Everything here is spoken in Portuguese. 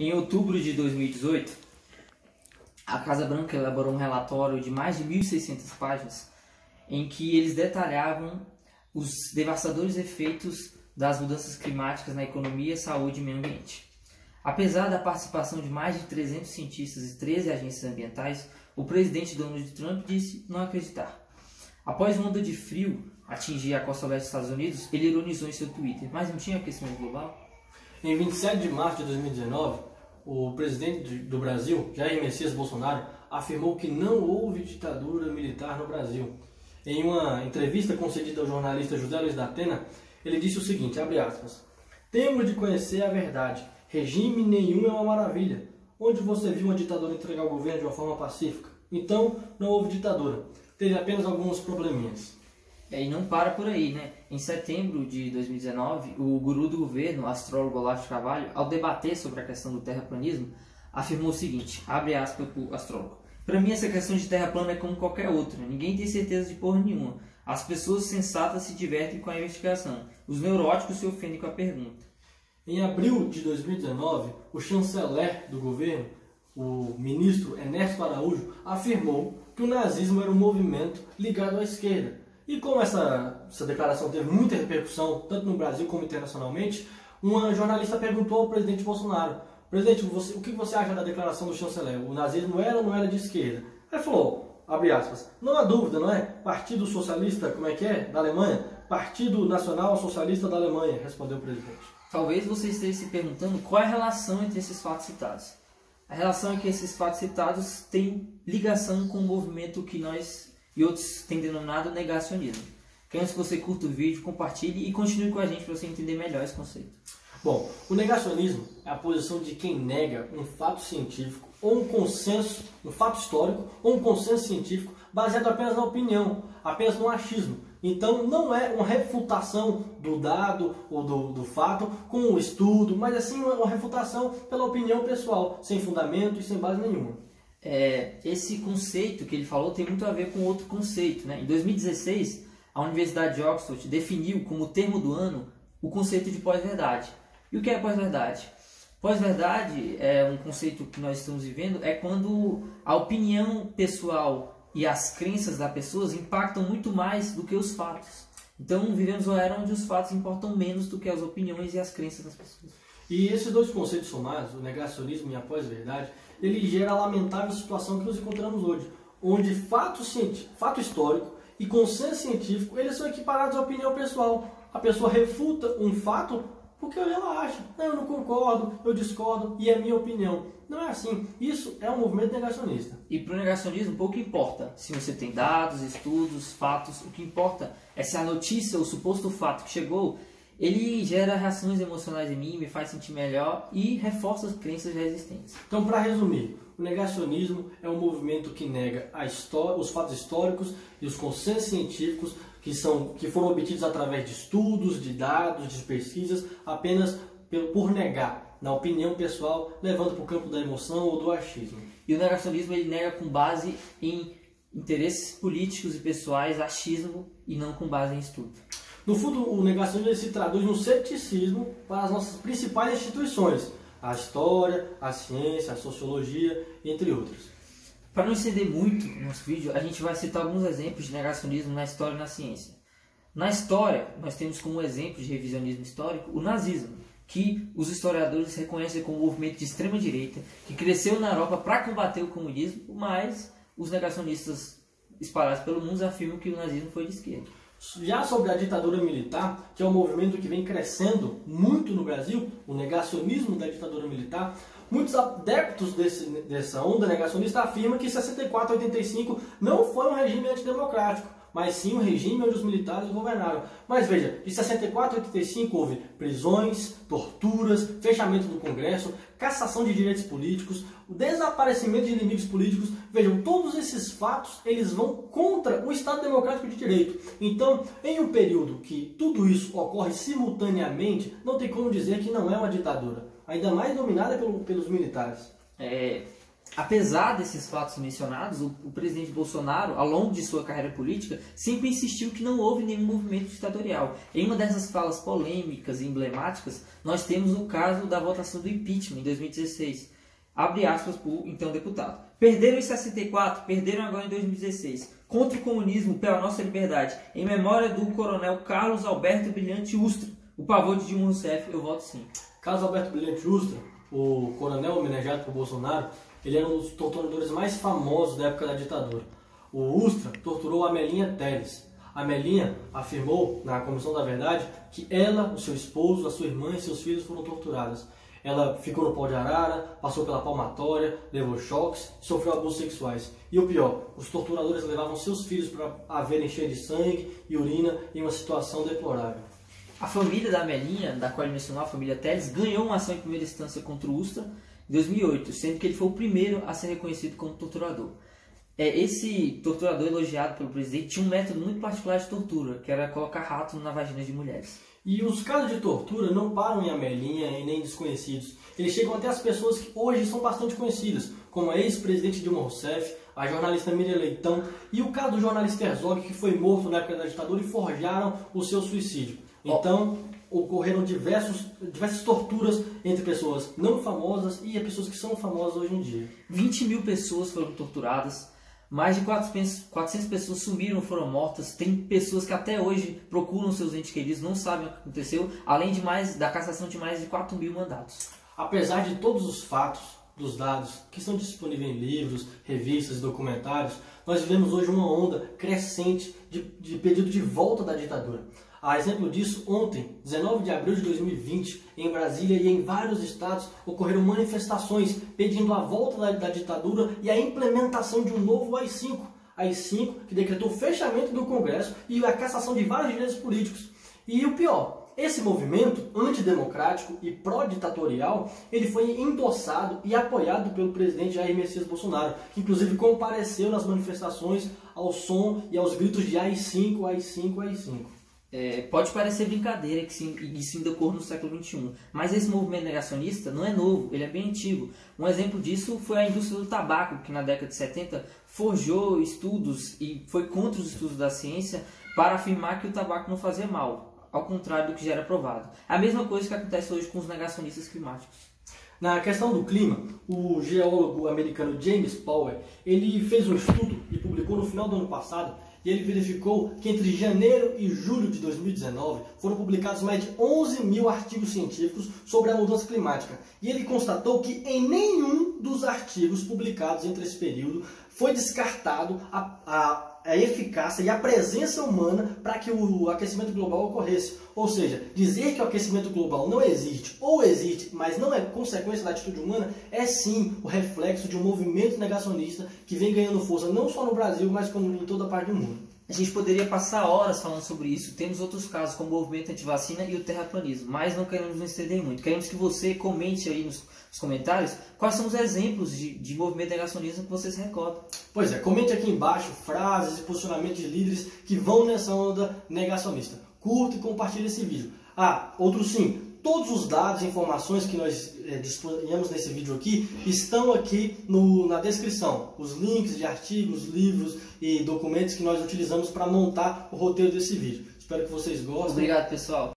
Em outubro de 2018, a Casa Branca elaborou um relatório de mais de 1.600 páginas em que eles detalhavam os devastadores efeitos das mudanças climáticas na economia, saúde e meio ambiente. Apesar da participação de mais de 300 cientistas e 13 agências ambientais, o presidente Donald Trump disse não acreditar. Após uma onda de frio atingir a costa leste dos Estados Unidos, ele ironizou em seu Twitter, mas não tinha aquecimento global? Em 27 de março de 2019, o presidente do Brasil, Jair Messias Bolsonaro, afirmou que não houve ditadura militar no Brasil. Em uma entrevista concedida ao jornalista José Luiz da Atena, ele disse o seguinte, abre aspas, "Temos de conhecer a verdade. Regime nenhum é uma maravilha. Onde você viu uma ditadura entregar o governo de uma forma pacífica? Então, não houve ditadura. Teve apenas alguns probleminhas." E não para por aí, né? Em setembro de 2019, o guru do governo, astrólogo Olavo de Carvalho, ao debater sobre a questão do terraplanismo, afirmou o seguinte, abre aspas para o astrólogo, "Para mim essa questão de terra plana é como qualquer outra, ninguém tem certeza de porra nenhuma. As pessoas sensatas se divertem com a investigação, os neuróticos se ofendem com a pergunta." Em abril de 2019, o chanceler do governo, o ministro Ernesto Araújo, afirmou que o nazismo era um movimento ligado à esquerda. E como essa declaração teve muita repercussão, tanto no Brasil como internacionalmente, uma jornalista perguntou ao presidente Bolsonaro, "Presidente, o que você acha da declaração do chanceler? O nazismo era ou não era de esquerda?" Ele falou, abre aspas, "Não há dúvida, não é? Partido Socialista, como é que é? Da Alemanha? Partido Nacional Socialista da Alemanha", respondeu o presidente. Talvez você esteja se perguntando qual é a relação entre esses fatos citados. A relação é que esses fatos citados têm ligação com o movimento que nós e outros têm denominado negacionismo. Queremos que você curta o vídeo, compartilhe e continue com a gente para você entender melhor esse conceito. Bom, o negacionismo é a posição de quem nega um fato científico ou um consenso, um fato histórico ou um consenso científico baseado apenas na opinião, apenas no achismo. Então não é uma refutação do dado ou do fato com um estudo, mas assim uma refutação pela opinião pessoal, sem fundamento e sem base nenhuma. Esse conceito que ele falou tem muito a ver com outro conceito, né? Em 2016, a Universidade de Oxford definiu como termo do ano o conceito de pós-verdade. E o que é pós-verdade? Pós-verdade é um conceito que nós estamos vivendo, é quando a opinião pessoal e as crenças das pessoas impactam muito mais do que os fatos. Então vivemos uma era onde os fatos importam menos do que as opiniões e as crenças das pessoas. E esses dois conceitos somados, o negacionismo e a pós-verdade, ele gera a lamentável situação que nos encontramos hoje, onde fato histórico e consenso científico, eles são equiparados à opinião pessoal. A pessoa refuta um fato porque ela acha, não, eu não concordo, eu discordo e é minha opinião. Não é assim. Isso é um movimento negacionista. E para o negacionismo pouco importa se você tem dados, estudos, fatos. O que importa é se a notícia, o suposto fato que chegou, ele gera reações emocionais em mim, me faz sentir melhor e reforça as crenças já existentes. Então, para resumir, o negacionismo é um movimento que nega a história, os fatos históricos e os consensos científicos que foram obtidos através de estudos, de dados, de pesquisas, apenas por negar, na opinião pessoal, levando para o campo da emoção ou do achismo. E o negacionismo ele nega com base em interesses políticos e pessoais, achismo, e não com base em estudo. No fundo, o negacionismo se traduz no ceticismo para as nossas principais instituições, a história, a ciência, a sociologia, entre outras. Para não estender muito no nosso vídeo, a gente vai citar alguns exemplos de negacionismo na história e na ciência. Na história, nós temos como exemplo de revisionismo histórico o nazismo, que os historiadores reconhecem como um movimento de extrema-direita, que cresceu na Europa para combater o comunismo, mas os negacionistas espalhados pelo mundo afirmam que o nazismo foi de esquerda. Já sobre a ditadura militar, que é um movimento que vem crescendo muito no Brasil, o negacionismo da ditadura militar, muitos adeptos dessa onda negacionista afirmam que 64 a 85 não foi um regime antidemocrático, mas sim um regime onde os militares governaram. Mas veja, de 64 a 85 houve prisões, torturas, fechamento do Congresso, cassação de direitos políticos, o desaparecimento de inimigos políticos. Vejam, todos esses fatos eles vão contra o Estado Democrático de Direito. Então, em um período que tudo isso ocorre simultaneamente, não tem como dizer que não é uma ditadura, ainda mais dominada pelos militares. Apesar desses fatos mencionados, o presidente Bolsonaro, ao longo de sua carreira política, sempre insistiu que não houve nenhum movimento ditatorial. Em uma dessas falas polêmicas e emblemáticas, nós temos o caso da votação do impeachment em 2016. Abre aspas para o então deputado. Perderam em 64, perderam agora em 2016. Contra o comunismo, pela nossa liberdade. Em memória do coronel Carlos Alberto Brilhante Ustra. O pavor de Dilma Rousseff, eu voto sim. Carlos Alberto Brilhante Ustra, o coronel homenageado por Bolsonaro, ele era um dos torturadores mais famosos da época da ditadura. O Ustra torturou a Amelinha Telles. A Amelinha afirmou na Comissão da Verdade que ela, o seu esposo, a sua irmã e seus filhos foram torturados. Ela ficou no pau de arara, passou pela palmatória, levou choques, sofreu abusos sexuais. E o pior, os torturadores levavam seus filhos para a verem cheios de sangue e urina em uma situação deplorável. A família da Amelinha, da qual ele mencionou, a família Telles, ganhou uma ação em primeira instância contra o Ustra em 2008, sendo que ele foi o primeiro a ser reconhecido como torturador. Esse torturador elogiado pelo presidente tinha um método muito particular de tortura, que era colocar rato na vagina de mulheres. E os casos de tortura não param em Amelinha e nem desconhecidos. Eles chegam até as pessoas que hoje são bastante conhecidas, como a ex-presidente Dilma Rousseff, a jornalista Miriam Leitão e o caso do jornalista Herzog, que foi morto na época da ditadura e forjaram o seu suicídio. Então, ocorreram diversas torturas entre pessoas não famosas e pessoas que são famosas hoje em dia. 20 mil pessoas foram torturadas, mais de 400 pessoas sumiram, foram mortas, tem pessoas que até hoje procuram seus entes queridos, não sabem o que aconteceu, além da cassação de mais de 4 mil mandatos. Apesar de todos os fatos, dos dados que estão disponíveis em livros, revistas e documentários, nós vivemos hoje uma onda crescente de pedido de volta da ditadura. A exemplo disso, ontem, 19 de abril de 2020, em Brasília e em vários estados, ocorreram manifestações pedindo a volta da ditadura e a implementação de um novo AI-5. AI-5 que decretou o fechamento do Congresso e a cassação de vários líderes políticos. E o pior, esse movimento antidemocrático e pró-ditatorial, ele foi endossado e apoiado pelo presidente Jair Messias Bolsonaro, que inclusive compareceu nas manifestações ao som e aos gritos de AI-5, AI-5, AI-5. Pode parecer brincadeira que isso ainda ocorre no século XXI, mas esse movimento negacionista não é novo, ele é bem antigo. Um exemplo disso foi a indústria do tabaco, que na década de 70 forjou estudos e foi contra os estudos da ciência para afirmar que o tabaco não fazia mal, ao contrário do que já era provado. A mesma coisa que acontece hoje com os negacionistas climáticos. Na questão do clima, o geólogo americano James Powell, ele fez um estudo e publicou no final do ano passado, e ele verificou que entre janeiro e julho de 2019 foram publicados mais de 11 mil artigos científicos sobre a mudança climática. E ele constatou que em nenhum dos artigos publicados entre esse período foi descartado a eficácia e a presença humana para que o aquecimento global ocorresse. Ou seja, dizer que o aquecimento global não existe ou existe, mas não é consequência da atitude humana, é sim o reflexo de um movimento negacionista que vem ganhando força não só no Brasil, mas como em toda parte do mundo. A gente poderia passar horas falando sobre isso. Temos outros casos, como o movimento antivacina e o terraplanismo, mas não queremos nos estender muito. Queremos que você comente aí nos comentários quais são os exemplos de movimento negacionista que você se recorda. Pois é, comente aqui embaixo frases e posicionamentos de líderes que vão nessa onda negacionista. Curta e compartilhe esse vídeo. Outro sim. Todos os dados e informações que nós dispomos nesse vídeo aqui estão aqui na descrição. Os links de artigos, livros e documentos que nós utilizamos para montar o roteiro desse vídeo. Espero que vocês gostem. Obrigado, pessoal.